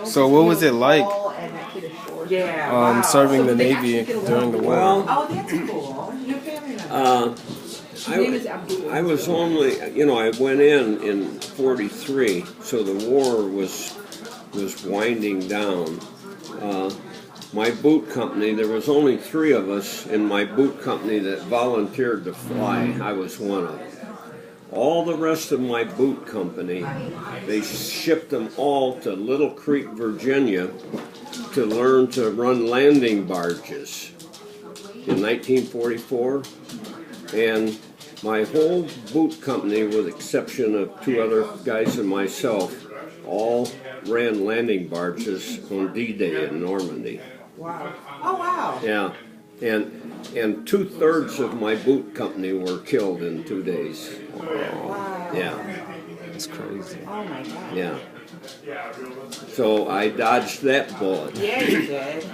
So what was it like serving the Navy during the war? Oh, that's cool. Your family members. I was only, I went in 43, so the war was winding down. My boot company, there was only 3 of us in my boot company that volunteered to fly. I was one of them. All the rest of my boot company, they shipped them all to Little Creek, Virginia to learn to run landing barges in 1944. And my whole boot company, with the exception of 2 other guys and myself, all ran landing barges on D-Day in Normandy. Wow. Oh, wow. Yeah. And 2/3 of my boot company were killed in 2 days. Wow. Yeah. That's crazy. Oh, my God. Yeah. So I dodged that bullet. Yeah, you did.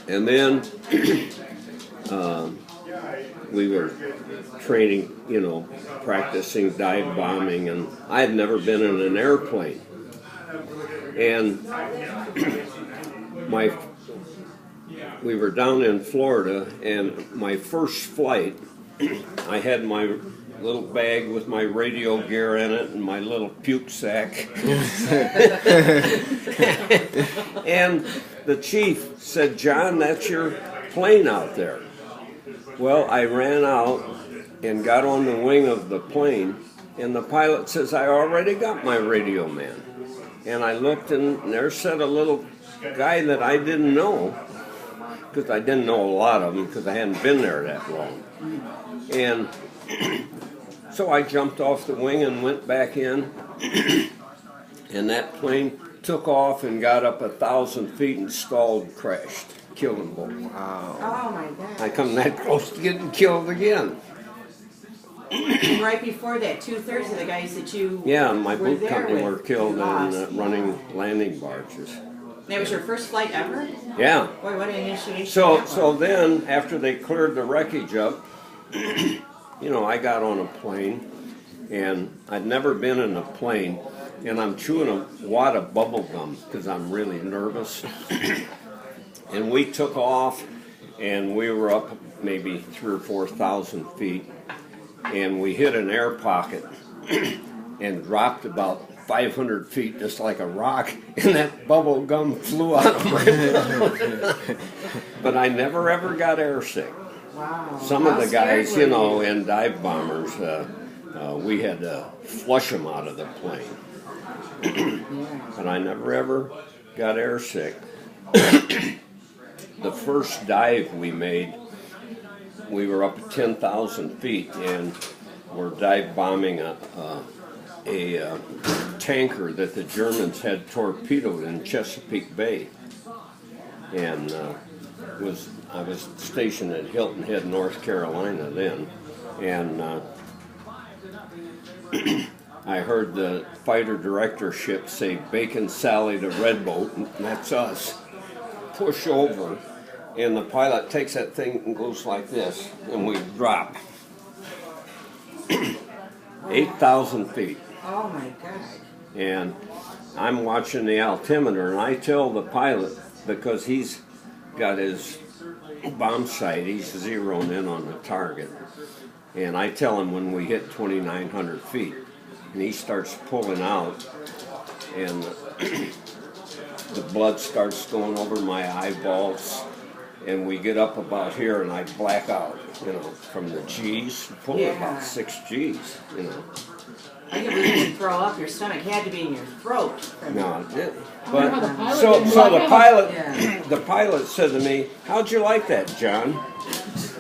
And then we were training, practicing dive bombing, and I had never been in an airplane. And we were down in Florida, and my first flight, I had my little bag with my radio gear in it and my little puke sack. And the chief said, "John, that's your plane out there." Well, I ran out and got on the wing of the plane, and the pilot says, "I already got my radio man." And I looked, and there sat a little guy that I didn't know, because I didn't know a lot of them because I hadn't been there that long. And so I jumped off the wing and went back in, and that plane took off and got up 1,000 feet and stalled, crashed, killed them both. Wow. Oh, my God. I come that close to getting killed again. And right before that, 2/3 of the guys that you My were boot there company with, were killed lost. in running landing barges. That was your first flight ever? Yeah. Boy, what an initiation. So then, after they cleared the wreckage up, I got on a plane, and I'd never been in a plane, and I'm chewing a wad of bubble gum because I'm really nervous. And we took off, and we were up maybe 3,000 or 4,000 feet, and we hit an air pocket and dropped about 500 feet just like a rock, and that bubble gum flew out of my mouth. But I never ever got airsick. Wow. Some of the guys, in dive bombers, we had to flush them out of the plane. But I never ever got airsick. The first dive we made, we were up at 10,000 feet, and we're dive bombing a tanker that the Germans had torpedoed in Chesapeake Bay. And I was stationed at Hilton Head, North Carolina then, and I heard the fighter directorship say, "Bacon Sally to Red Boat," and that's us. Push over, and the pilot takes that thing and goes like this, and we drop. 8,000 feet. Oh, my God. And I'm watching the altimeter, and I tell the pilot, because he's got his bomb sight, he's zeroing in on the target. And I tell him when we hit 2,900 feet, and he starts pulling out, and the blood starts going over my eyeballs, and we get up about here, and I black out, from the G's, pulling about 6 G's, I can't believe you didn't throw up. Your stomach had to be in your throat. No, it didn't. But so the pilot said to me, "How'd you like that, John?"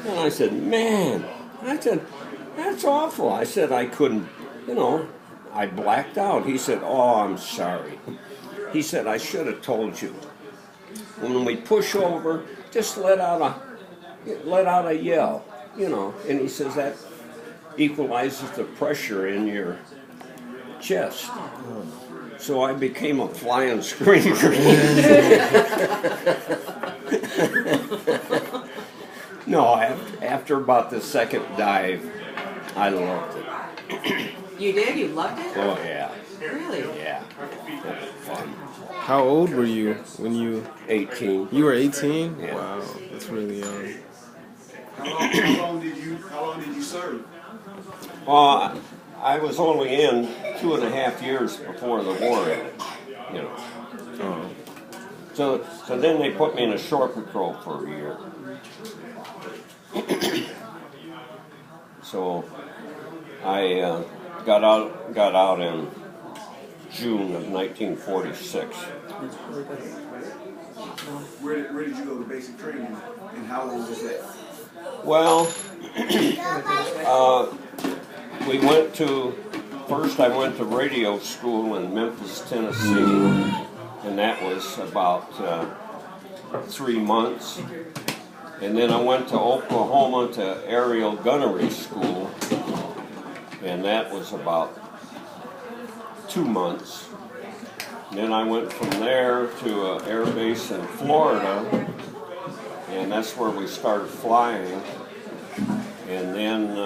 And I said, "Man," "that's awful." I said, "I couldn't, I blacked out." He said, "Oh, I'm sorry." He said, "I should have told you. When we push over, just let out a yell, And he says that equalizes the pressure in your chest. So I became a flying screamer. No, after about the second dive, I loved it. You did? You loved it? Oh, yeah. Really? Yeah. That was fun. How old were you when you 18. you were 18? Yeah. Wow, that's really young. How long did you serve? Well, I was only in 2.5 years before the war ended, you know. Oh. So then they put me in a shore patrol for a year. So I got out in June of 1946. Where did you go to basic training, and how long was that? Well, we went to, first I went to radio school in Memphis, Tennessee, and that was about 3 months. And then I went to Oklahoma to aerial gunnery school, and that was about 2 months. And then I went from there to an air base in Florida, and that's where we started flying. And then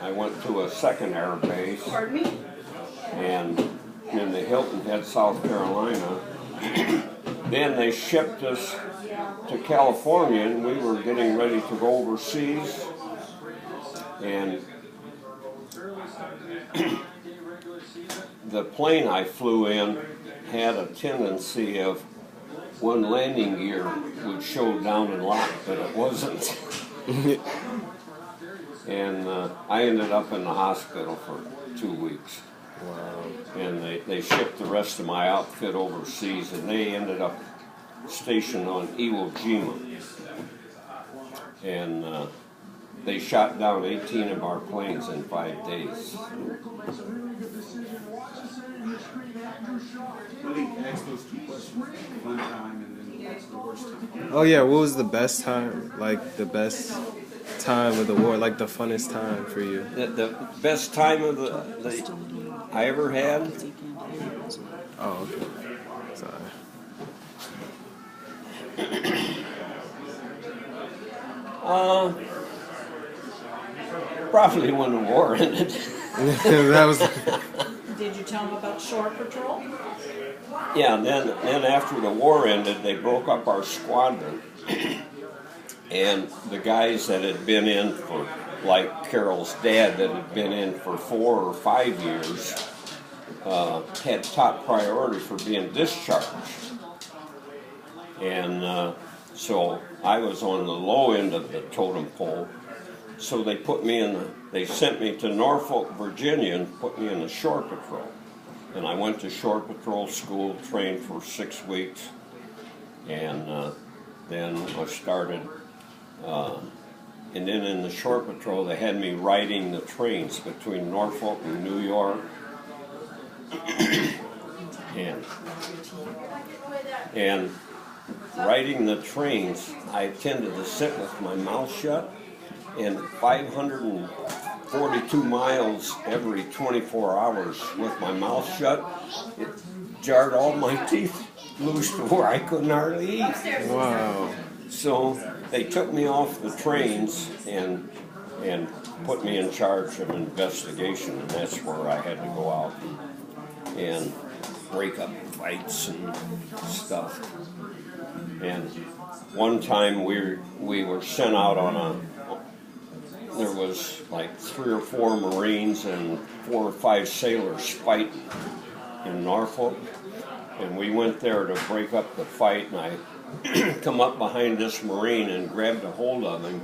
I went to a second air base, and in the Hilton Head, South Carolina. Then they shipped us to California, and we were getting ready to go overseas. And the plane I flew in had a tendency of one landing gear would show down and lock, but it wasn't. And I ended up in the hospital for 2 weeks. Wow. And they shipped the rest of my outfit overseas, and they ended up stationed on Iwo Jima. And they shot down 18 of our planes in 5 days. Malik, ask those 2 questions. Fun time and then the worst time. Oh yeah, what was the best time? Like the best time of the war, like the funnest time for you? The best time of the I ever had? Oh, okay. Sorry. Probably when the war ended. That was. Did you tell them about shore patrol? Yeah, then after the war ended, they broke up our squadron. And the guys that had been in for, like Carol's dad, that had been in for 4 or 5 years, had top priority for being discharged. And so I was on the low end of the totem pole. So they put me they sent me to Norfolk, Virginia, and put me in the shore patrol. And I went to shore patrol school, trained for 6 weeks, and then I started. And then in the shore patrol, they had me riding the trains between Norfolk and New York. and riding the trains, I tended to sit with my mouth shut. And 542 miles every 24 hours with my mouth shut, it jarred all my teeth loose to where I couldn't hardly eat. Wow. So they took me off the trains and put me in charge of investigation, and that's where I had to go out and break up fights and stuff. And one time we were sent out on there was like 3 or 4 Marines and 4 or 5 sailors fighting in Norfolk, and we went there to break up the fight, and I come up behind this Marine and grabbed a hold of him,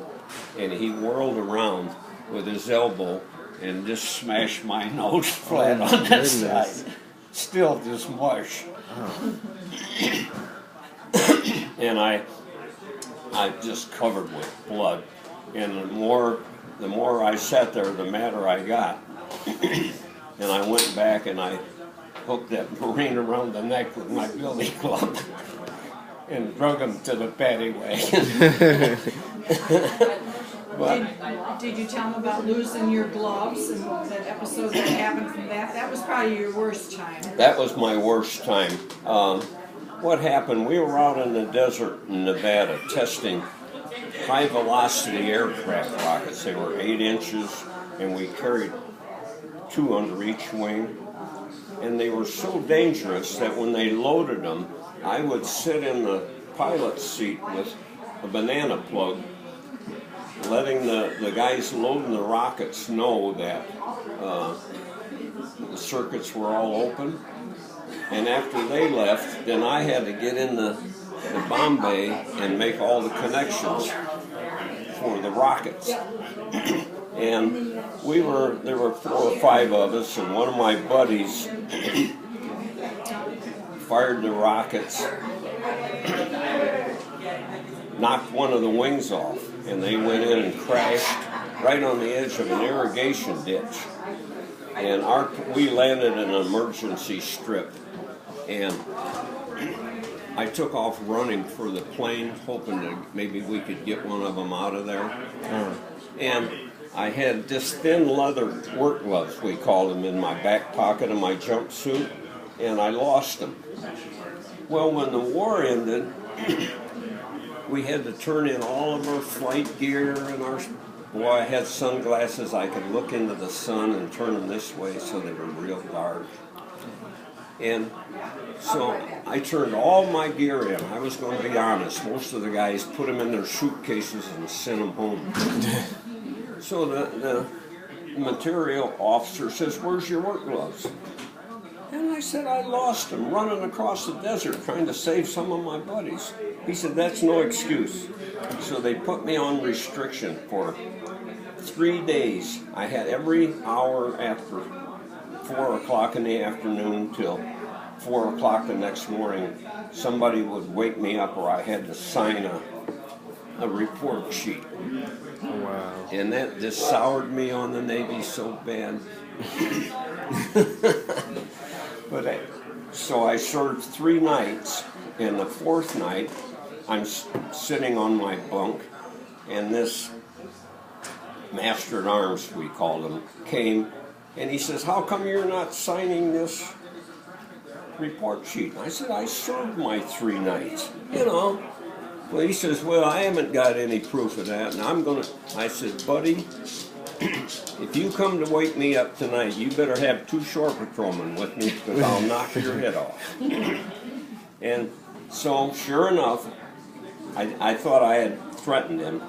and he whirled around with his elbow and just smashed my nose flat on that side. Still just mush. Oh. And I just covered with blood. And the more I sat there, the madder I got. And I went back and I hooked that Marine around the neck with my billy club and drug him to the paddy wagon. Did you tell them about losing your gloves and that episode that happened from that? That was probably your worst time. That was my worst time. What happened, we were out in the desert in Nevada testing high-velocity aircraft rockets. They were 8 inches, and we carried 2 under each wing. and they were so dangerous that when they loaded them, I would sit in the pilot's seat with a banana plug, letting the guys loading the rockets know that the circuits were all open. And after they left, then I had to get in the bomb bay and make all the connections for the rockets. And there were 4 or 5 of us, and one of my buddies fired the rockets, knocked one of the wings off, and they went in and crashed right on the edge of an irrigation ditch. And we landed in an emergency strip, and I took off running for the plane, hoping that maybe we could get one of them out of there. And I had this thin leather work gloves, we called them, in my back pocket of my jumpsuit, and I lost them. Well, when the war ended, we had to turn in all of our flight gear and boy, I had sunglasses. I could look into the sun and turn them this way so they were real dark. And so I turned all my gear in. I was going to be honest. Most of the guys put them in their suitcases and sent them home. So the material officer says, "Where's your work gloves?" And I said, "I lost them running across the desert trying to save some of my buddies." He said, "That's no excuse." So they put me on restriction for 3 days. I had every hour after 4 o'clock in the afternoon till 4 o'clock the next morning, somebody would wake me up or I had to sign a report sheet. Wow. And that just soured me on the Navy so bad. So I served 3 nights, and the 4th night, I'm sitting on my bunk, and this master at arms, we called him, came, and he says, "How come you're not signing this report sheet?" And I said, "I served my 3 nights, Well, he says, "Well, I haven't got any proof of that, and I said, "Buddy, if you come to wake me up tonight, you better have 2 shore patrolmen with me, because I'll knock your head off." And so, sure enough, I thought I had threatened him,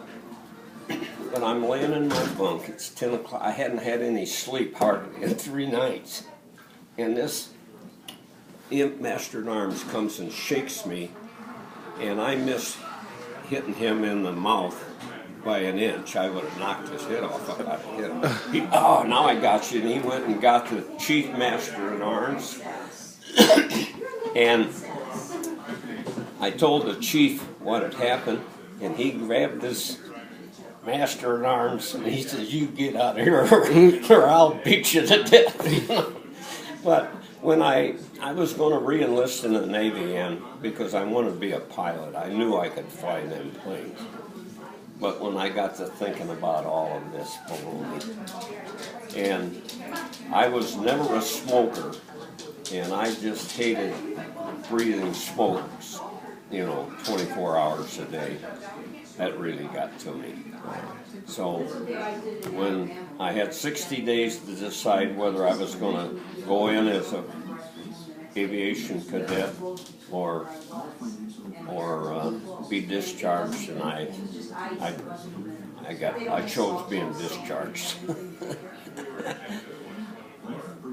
but I'm laying in my bunk. It's 10 o'clock. I hadn't had any sleep hardly in 3 nights. And this imp master at arms comes and shakes me, and I miss hitting him in the mouth by an inch. I would have knocked his head off if I'd hit him. "Oh, now I got you." And he went and got the chief master at arms. And I told the chief what had happened, and he grabbed this master at arms and he says, "You get out of here or I'll beat you to death." But when I was going to re-enlist in the Navy, and because I wanted to be a pilot, I knew I could fly them planes. But when I got to thinking about all of this baloney, and I was never a smoker, and I just hated breathing smokes, 24 hours a day. That really got to me. So when I had 60 days to decide whether I was going to go in as a aviation cadet or be discharged, and I chose being discharged.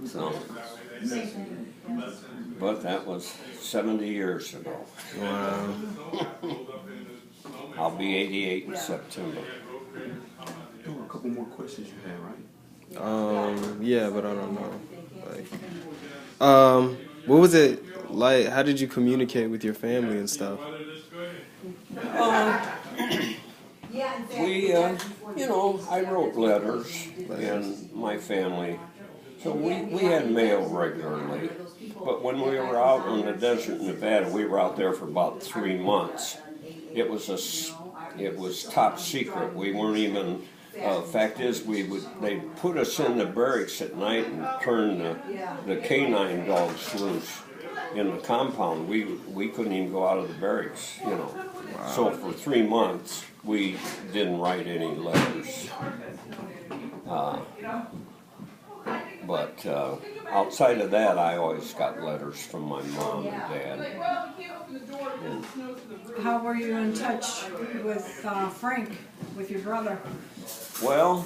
So, but that was 70 years ago. Wow. I'll be 88 in September. There were a couple more questions you had, right? Yeah, but I don't know. What was it like? How did you communicate with your family and stuff? I wrote letters and my family. So we had mail regularly. But when we were out in the desert in Nevada, we were out there for about 3 months. It was top secret. We weren't even. Fact is, they put us in the barracks at night and turn the canine dogs loose in the compound. We couldn't even go out of the barracks, Wow. So for 3 months, we didn't write any letters. But outside of that, I always got letters from my mom and dad. And, How were you in touch with Frank, with your brother? well,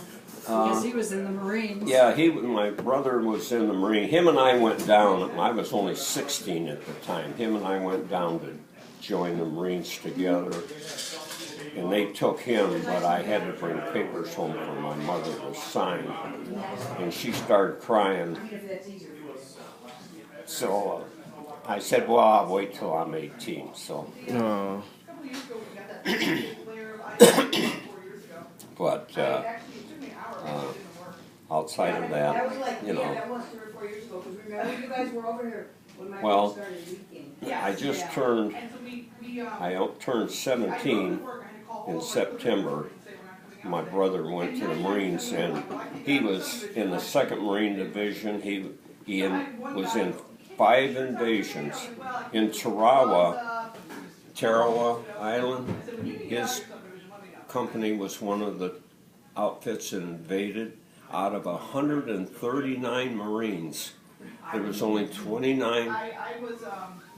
Because he was in the Marines. yeah, my brother was in the Marine. Him and I went down. I was only 16 at the time. Him and I went down to join the Marines together. And they took him, but I had to bring papers home for my mother to sign. And she started crying. So I said, well, I'll wait till I'm 18. So, Oh. but outside of that, you know, well, I turned 17 in September. My brother went to the Marines, and he was in the 2nd Marine Division. He was in 5 invasions. In Tarawa Island, his company was one of the outfits invaded. Out of 139 Marines, there was only 29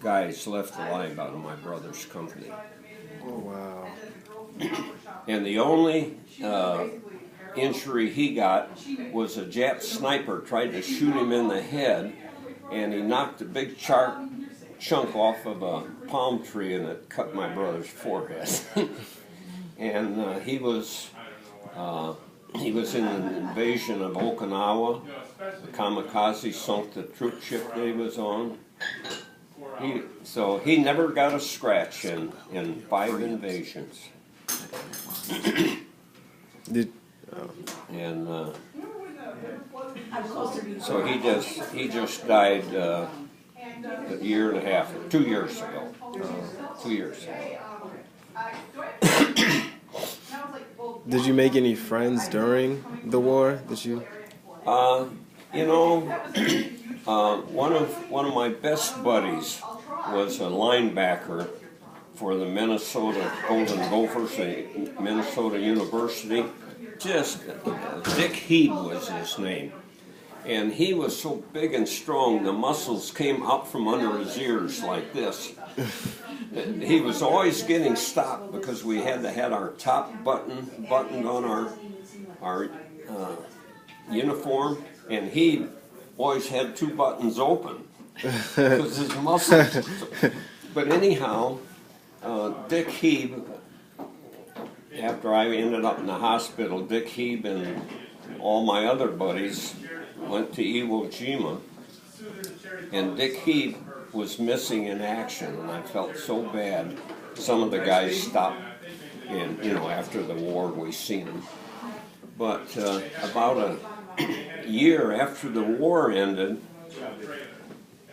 guys left alive out of my brother's company. Oh, wow. And the only injury he got was a Jap sniper tried to shoot him in the head, and he knocked a big chunk off of a palm tree, and it cut my brother's forehead. And he was in an invasion of Okinawa. The kamikaze sunk the troop ship that he was on. So he never got a scratch in 5 invasions. And so he just died a year and a half, 2 years ago. 2 years ago. Did you make any friends during the war? Did you? You know, one of my best buddies was a linebacker for the Minnesota Golden Gophers at Minnesota University. Just Dick Heeb was his name. And he was so big and strong, the muscles came out from under his ears like this. He was always getting stopped because we had to have our top buttoned on our uniform, and he always had 2 buttons open because his muscles. But anyhow, Dick Heeb, after I ended up in the hospital, Dick Heeb and all my other buddies went to Iwo Jima, and Dick Heeb was missing in action, and I felt so bad. Some of the guys stopped, and after the war we seen them. But about a year after the war ended,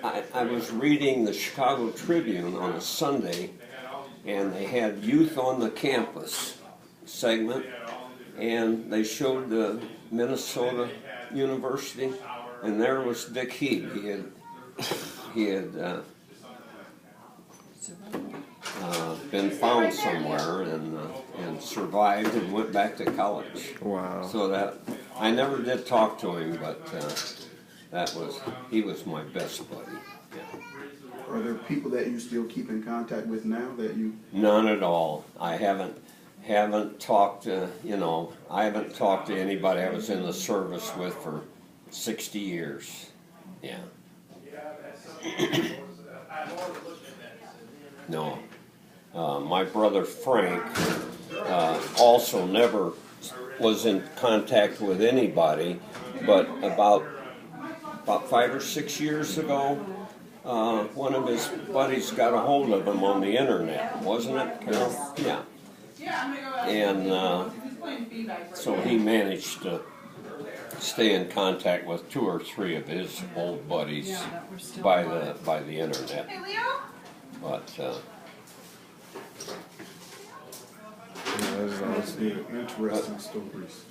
I was reading the Chicago Tribune on a Sunday, and they had Youth on the Campus segment, and they showed the Minnesota University, and there was Dick Heeb. He had been found somewhere and survived and went back to college. Wow. So that I never did talk to him, but he was my best buddy. Yeah. Are there people that you still keep in contact with now that you? None at all. I haven't talked to I haven't talked to anybody I was in the service with for 60 years. Yeah. No. My brother Frank also never was in contact with anybody, but about 5 or 6 years ago, one of his buddies got a hold of him on the internet, wasn't it, Carol? Yeah. And so he managed to stay in contact with 2 or 3 of his old buddies by the internet. But Yeah, that was Interesting stories.